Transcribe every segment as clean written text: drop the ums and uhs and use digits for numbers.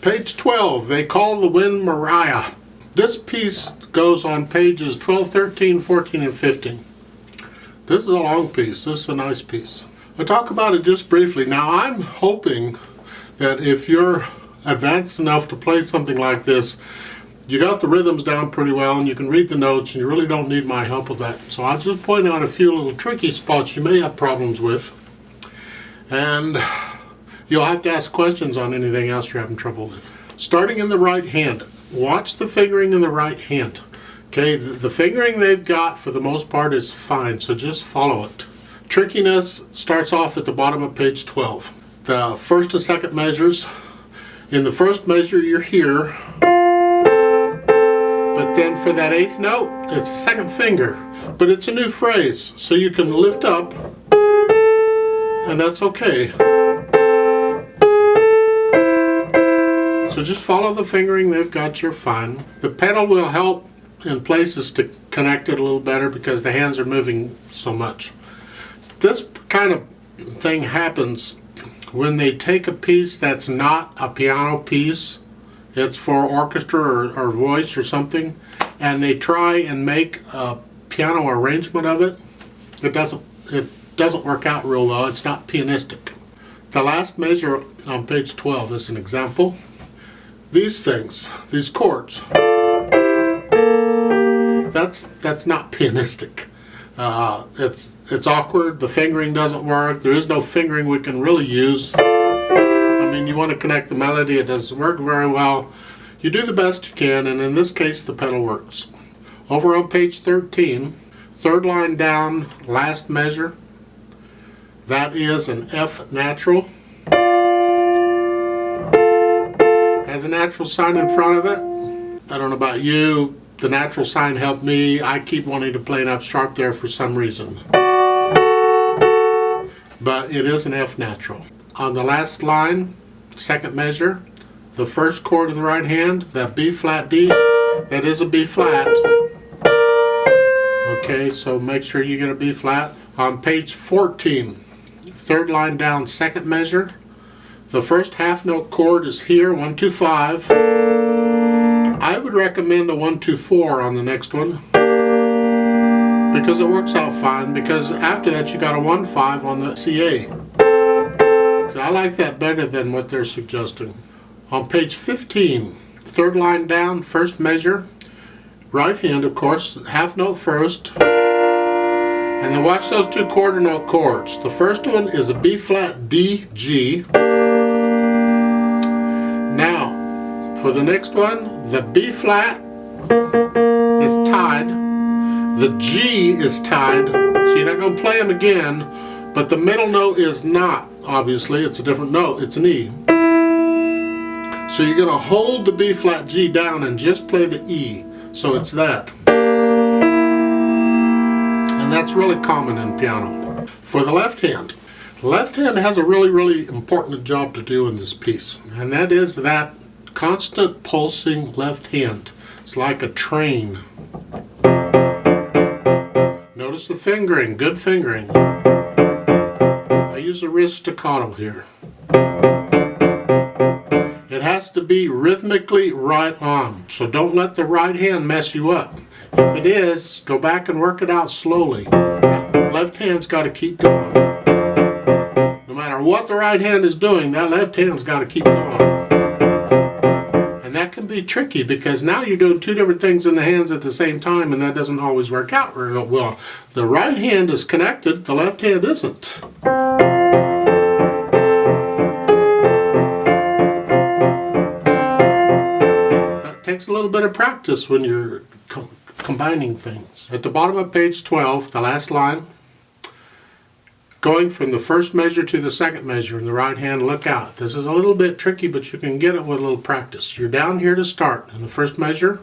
Page 12, They Call the Wind Mariah. This piece goes on pages 12, 13, 14, and 15. This is a long piece. This is a nice piece. I'll talk about it just briefly. Now, I'm hoping that if you're advanced enough to play something like this, you got the rhythms down pretty well and you can read the notes and you really don't need my help with that. So I'll just point out a few little tricky spots you may have problems with. And you'll have to ask questions on anything else you're having trouble with. Starting in the right hand, watch the fingering in the right hand. Okay, the fingering they've got for the most part is fine, so just follow it. Trickiness starts off at the bottom of page 12. The first and second measures. In the first measure you're here, but then for that eighth note, it's the second finger. But it's a new phrase, so you can lift up, and that's okay. So just follow the fingering they've got, you're fine. The pedal will help in places to connect it a little better because the hands are moving so much. This kind of thing happens when they take a piece that's not a piano piece, it's for orchestra or voice or something, and they try and make a piano arrangement of it. It doesn't work out real well. It's not pianistic. The last measure on page 12 is an example. These things, these chords, that's not pianistic. It's awkward. The fingering doesn't work. There is no fingering we can really use. I mean, you want to connect the melody. It doesn't work very well. You do the best you can, and in this case, the pedal works. Over on page 13, third line down, last measure. That is an F natural. Has a natural sign in front of it. I don't know about you. The natural sign helped me. I keep wanting to play an F sharp there for some reason. But it is an F natural. On the last line, second measure, the first chord in the right hand, that B flat D, that is a B flat. Okay, so make sure you get a B flat. On page 14, third line down, second measure, the first half note chord is here, 1, 2, 5. I would recommend a 1, 2, 4 on the next one because it works out fine, because after that you got a 1, 5 on the CA. So I like that better than what they're suggesting. On page 15, third line down, first measure, right hand of course, half note first, and then watch those two quarter note chords. The first one is a B flat D G. Now for the next one, the B flat is tied, the G is tied, so you're not going to play them again, but the middle note is not, obviously, it's a different note, it's an E. So you're going to hold the B flat G down and just play the E, so it's that. And that's really common in piano. For the left hand has a really, really important job to do in this piece, and that is that constant pulsing left hand. It's like a train. Notice the fingering, good fingering. I use a wrist staccato here. It has to be rhythmically right on, so don't let the right hand mess you up. If it is, go back and work it out slowly. That left hand's got to keep going. No matter what the right hand is doing, that left hand's got to keep going. And that can be tricky because now you're doing two different things in the hands at the same time, and that doesn't always work out very well. The right hand is connected, the left hand isn't. That takes a little bit of practice when you're combining things. At the bottom of page 12, the last line, going from the first measure to the second measure in the right hand, look out. This is a little bit tricky, but you can get it with a little practice. You're down here to start in the first measure.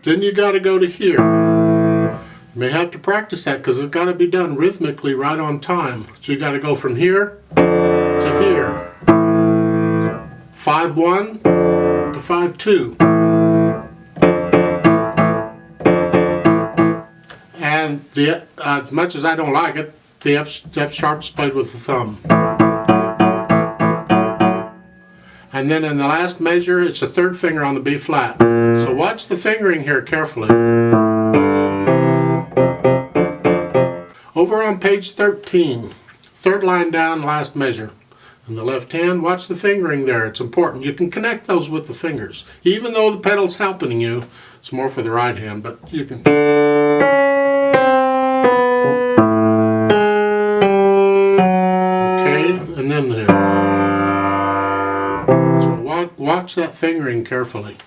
Then you got to go to here. You may have to practice that because it's got to be done rhythmically right on time. So you got to go from here to here. 5-1 to 5-2. And as much as I don't like it, the F sharp is played with the thumb. And then in the last measure, it's the third finger on the B flat. So watch the fingering here carefully. Over on page 13, third line down, last measure. In the left hand, watch the fingering there. It's important. You can connect those with the fingers. Even though the pedal's helping you, it's more for the right hand, but you can. Okay, and then there. So watch that fingering carefully.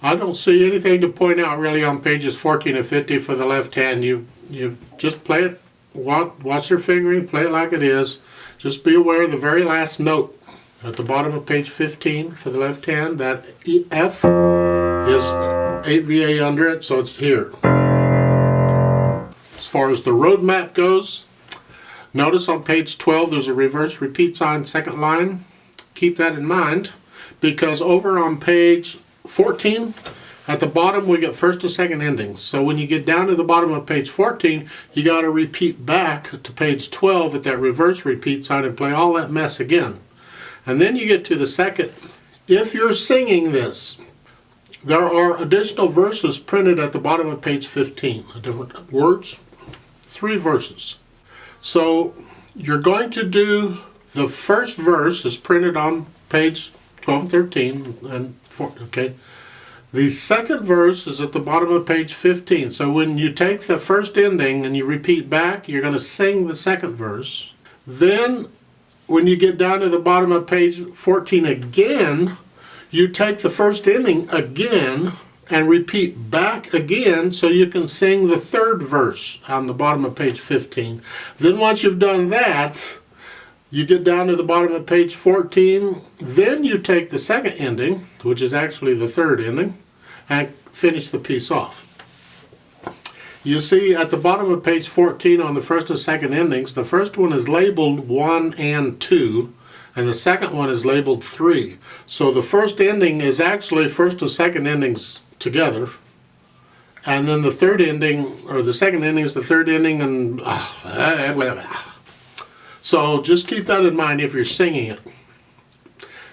I don't see anything to point out really on pages 14 and 50 for the left hand. You just play it, watch your fingering, play it like it is. Just be aware of the very last note at the bottom of page 15 for the left hand. That F is 8 VA under it, so it's here. As far as the road map goes, notice on page 12 there's a reverse repeat sign, second line. Keep that in mind, because over on page 14, at the bottom we get first and second endings. So when you get down to the bottom of page 14, you got to repeat back to page 12 at that reverse repeat sign and play all that mess again. And then you get to the second. If you're singing this, there are additional verses printed at the bottom of page 15. Different words, 3 verses. So you're going to do the first verse is printed on page 12 and 13 and 14, okay. The second verse is at the bottom of page 15. So when you take the first ending and you repeat back, you're going to sing the second verse. Then when you get down to the bottom of page 14 again, you take the first ending again and repeat back again so you can sing the third verse on the bottom of page 15. Then once you've done that, you get down to the bottom of page 14, then you take the second ending, which is actually the third ending, and finish the piece off. You see at the bottom of page 14 on the first and second endings, the first one is labeled 1 and 2, and the second one is labeled 3. So the first ending is actually first and second endings together, and then the third ending, or the second ending is the third ending, and so just keep that in mind if you're singing it.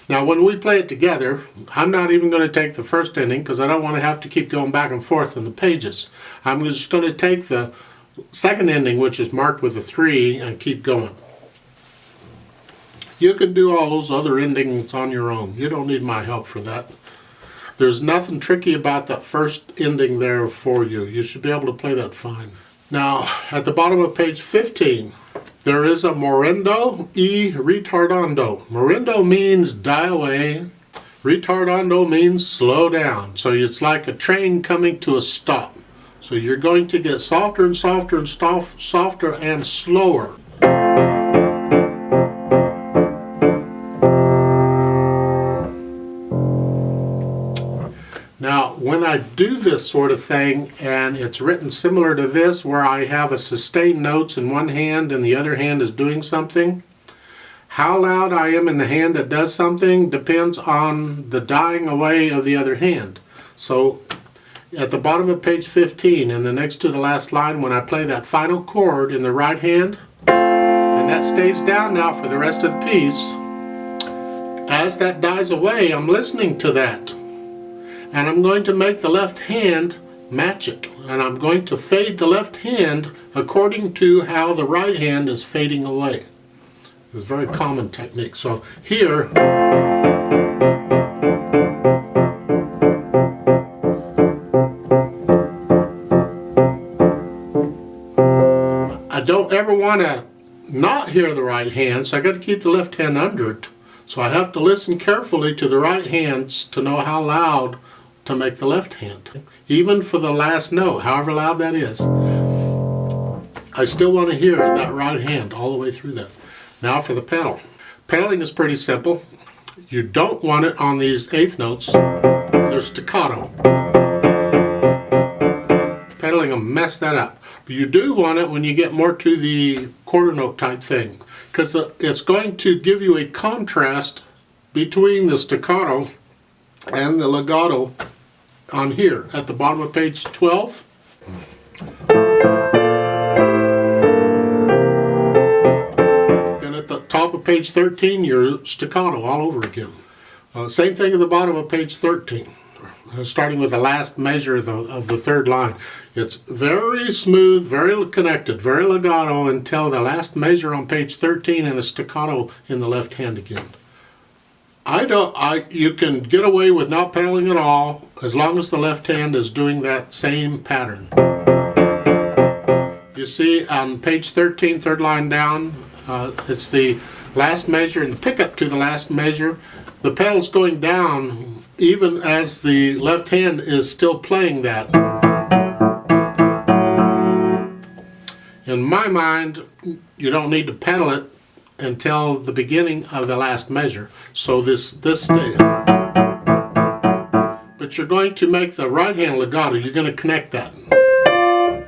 Now when we play it together, I'm not even going to take the first ending because I don't want to have to keep going back and forth in the pages. I'm just going to take the second ending, which is marked with a 3, and keep going. You can do all those other endings on your own. You don't need my help for that. There's nothing tricky about that first ending there for you. You should be able to play that fine. Now at the bottom of page 15, there is a morendo e retardando. Morendo means die away. Retardando means slow down. So it's like a train coming to a stop. So you're going to get softer and softer and softer and slower. Now, when I do this sort of thing, and it's written similar to this, where I have a sustained notes in one hand and the other hand is doing something, how loud I am in the hand that does something depends on the dying away of the other hand. So, at the bottom of page 15, and the next to the last line, when I play that final chord in the right hand, and that stays down now for the rest of the piece, as that dies away, I'm listening to that. And I'm going to make the left hand match it. And I'm going to fade the left hand according to how the right hand is fading away. It's a very common technique. So here, I don't ever want to not hear the right hand, so I got to keep the left hand under it. So I have to listen carefully to the right hands to know how loud to make the left hand. Even for the last note, however loud that is, I still want to hear that right hand all the way through that. Now for the pedal. Pedaling is pretty simple. You don't want it on these eighth notes. They're staccato. Pedaling will mess that up. But you do want it when you get more to the quarter note type thing, because it's going to give you a contrast between the staccato and the legato on here at the bottom of page 12. Then at the top of page 13, you're staccato all over again. Same thing at the bottom of page 13, starting with the last measure of the third line. It's very smooth, very connected, very legato until the last measure on page 13 and a staccato in the left hand again. You can get away with not pedaling at all as long as the left hand is doing that same pattern. You see on page 13, third line down, it's the last measure and the pickup to the last measure. The pedal's going down even as the left hand is still playing that. In my mind, you don't need to pedal it until the beginning of the last measure. So this stays. But you're going to make the right hand legato. You're going to connect that.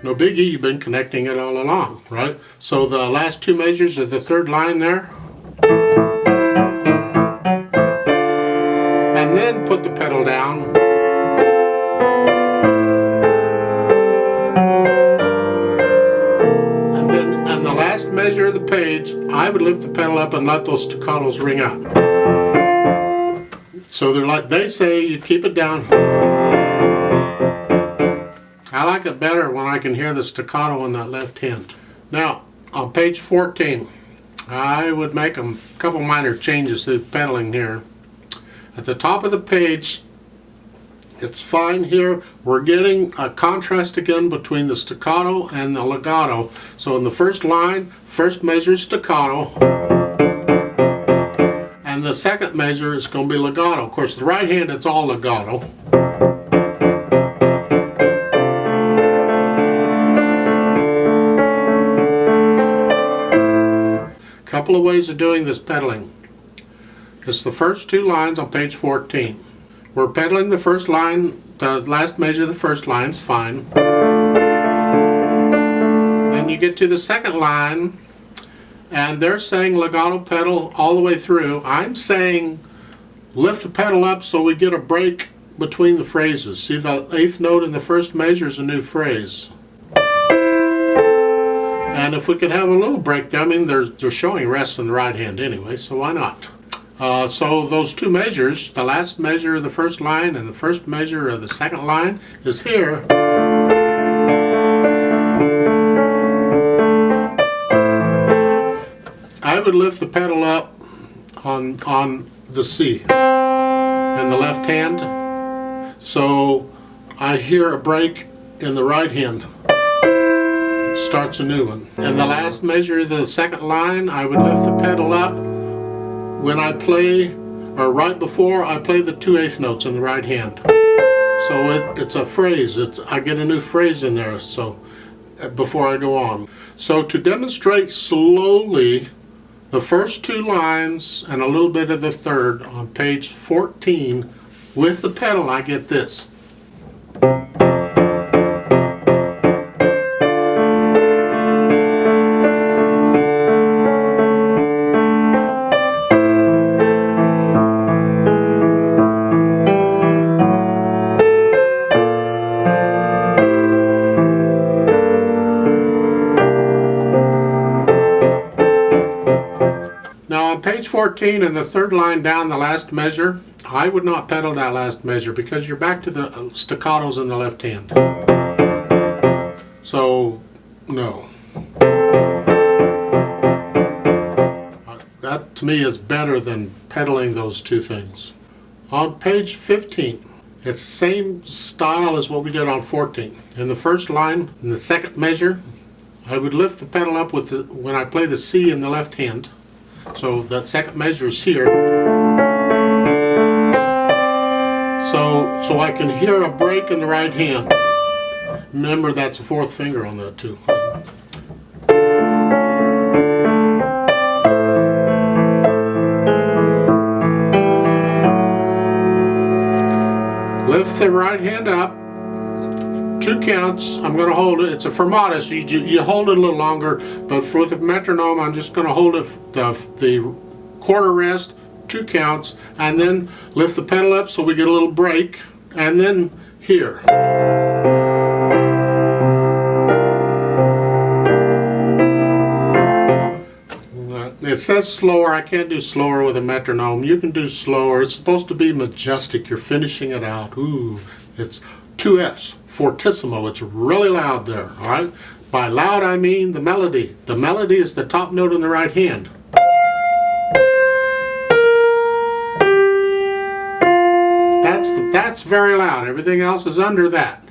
No biggie, you've been connecting it all along, right? So the last two measures of the third line there. And then put the pedal down. And the last measure of the page, I would lift the pedal up and let those staccatos ring out. So they're like, they say you keep it down. I like it better when I can hear the staccato in that left hand. Now, on page 14, I would make a couple minor changes to the pedaling here. At the top of the page, it's fine here. We're getting a contrast again between the staccato and the legato. So in the first line, first measure is staccato, and the second measure is going to be legato. Of course, the right hand, it's all legato. Couple of ways of doing this pedaling. It's the first two lines on page 14. We're pedaling the first line, the last measure of the first line is fine. Then you get to the second line, and they're saying legato pedal all the way through. I'm saying lift the pedal up so we get a break between the phrases. See, the eighth note in the first measure is a new phrase. And if we could have a little break there, I mean, they're showing rest in the right hand anyway, so why not? So those two measures, the last measure of the first line and the first measure of the second line is here. I would lift the pedal up on the C in the left hand, so I hear a break in the right hand. Starts a new one. And the last measure of the second line, I would lift the pedal up when I play, or right before I play the 2/8 notes in the right hand. So it's a phrase. I get a new phrase in there. So before I go on. So to demonstrate slowly the first two lines and a little bit of the third on page 14 with the pedal, I get this. Page 14 and the third line down, the last measure, I would not pedal that last measure because you're back to the staccatos in the left hand. So, no. That to me is better than pedaling those two things. On page 15, it's the same style as what we did on 14. In the first line, in the second measure, I would lift the pedal up with when I play the C in the left hand. So that second measure is here. So I can hear a break in the right hand. Remember, that's a fourth finger on that too. Lift the right hand up. 2 counts. I'm going to hold it. It's a fermata, so you hold it a little longer, but for the metronome, I'm just going to hold it the quarter rest, 2 counts, and then lift the pedal up so we get a little break, and then here. says slower. I can't do slower with a metronome. You can do slower. It's supposed to be majestic. You're finishing it out. Ooh, it's 2 Fs, fortissimo. It's really loud there, all right? By loud, I mean the melody. The melody is the top note in the right hand. That's very loud. Everything else is under that.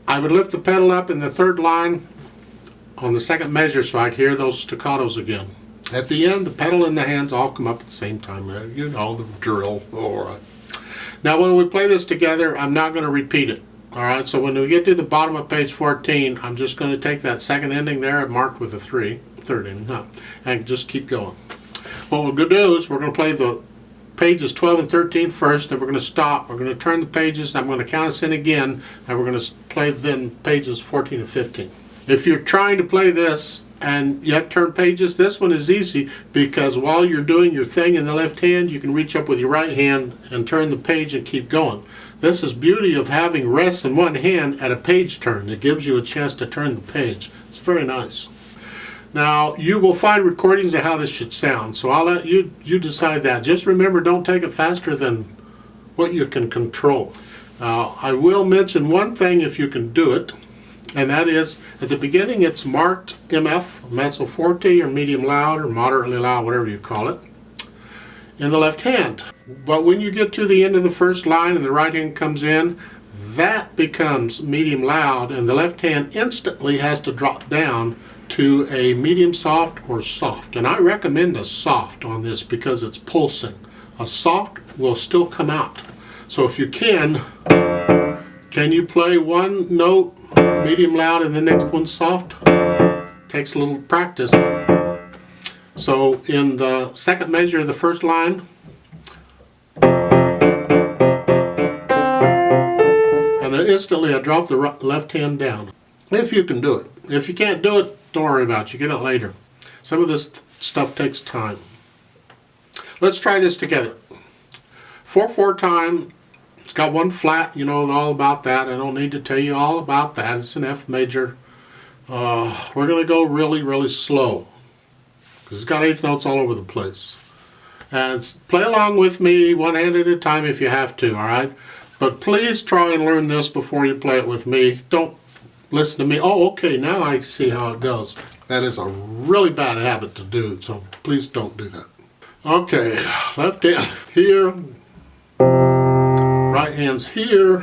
I would lift the pedal up in the 3rd line on the 2nd measure so I could hear those staccatos again. At the end, the pedal and the hands all come up at the same time. You know the drill. All right. Now when we play this together, I'm not going to repeat it. All right, so when we get to the bottom of page 14, I'm just going to take that 2nd ending there marked with a 3, 3rd ending, and just keep going. What we're going to do is we're going to play the pages 12 and 13 first, then we're going to stop. We're going to turn the pages, I'm going to count us in again, and we're going to play then pages 14 and 15. If you're trying to play this and yet turn pages, this one is easy because while you're doing your thing in the left hand, you can reach up with your right hand and turn the page and keep going. This is beauty of having rests in one hand at a page turn. It gives you a chance to turn the page. It's very nice. Now, you will find recordings of how this should sound, so I'll let you decide that. Just remember, don't take it faster than what you can control. I will mention one thing if you can do it, and that is, at the beginning it's marked MF, mezzo forte, or medium loud, or moderately loud, whatever you call it, in the left hand. But when you get to the end of the 1st line and the right hand comes in, that becomes medium loud, and the left hand instantly has to drop down to a medium soft or soft. And I recommend a soft on this because it's pulsing. A soft will still come out. So if you can you play one note medium loud and the next one soft? Takes a little practice. So in the 2nd measure of the 1st line, and then instantly I drop the left hand down. If you can do it. If you can't do it, don't worry about it. You get it later. Some of this stuff takes time. Let's try this together. 4/4 time. It's got 1 flat. You know all about that. I don't need to tell you all about that. It's an F major. We're going to go really, really slow because it's got 8th notes all over the place. And play along with me 1 hand at a time if you have to, all right? But please try and learn this before you play it with me. Don't listen to me. Oh, okay, now I see how it goes. That is a really bad habit to do, so please don't do that. Okay, left hand here, right hand's here,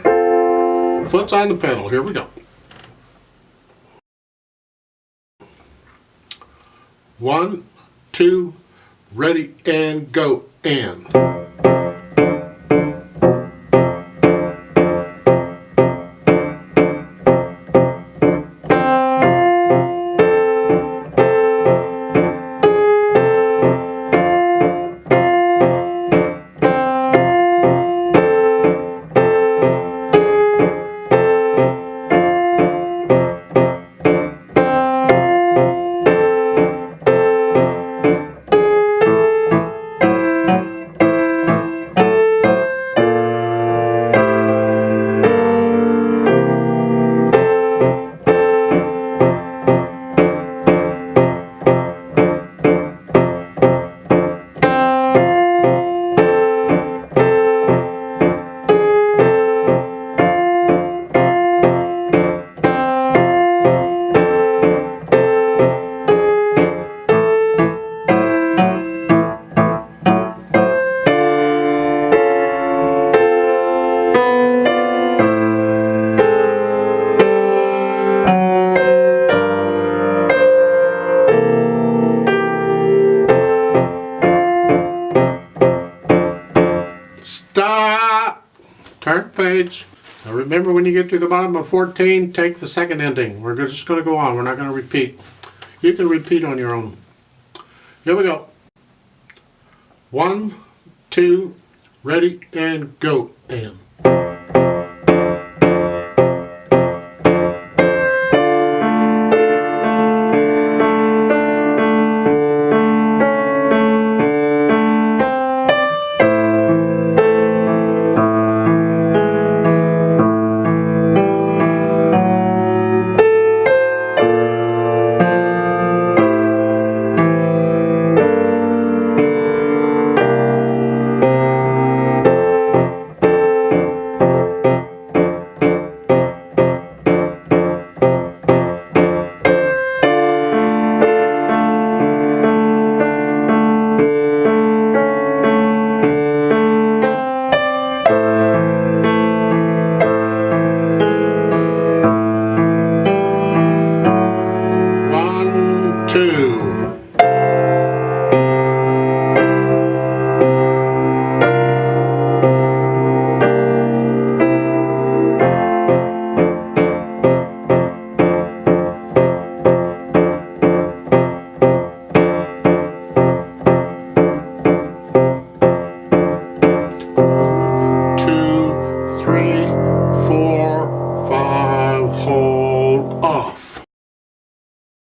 foot's on the pedal. Here we go. 1, 2, ready, and go, and. Stop! Turn page. Now remember, when you get to the bottom of 14, take the 2nd ending. We're just going to go on. We're not going to repeat. You can repeat on your own. Here we go. 1, 2, ready, and go, and. off.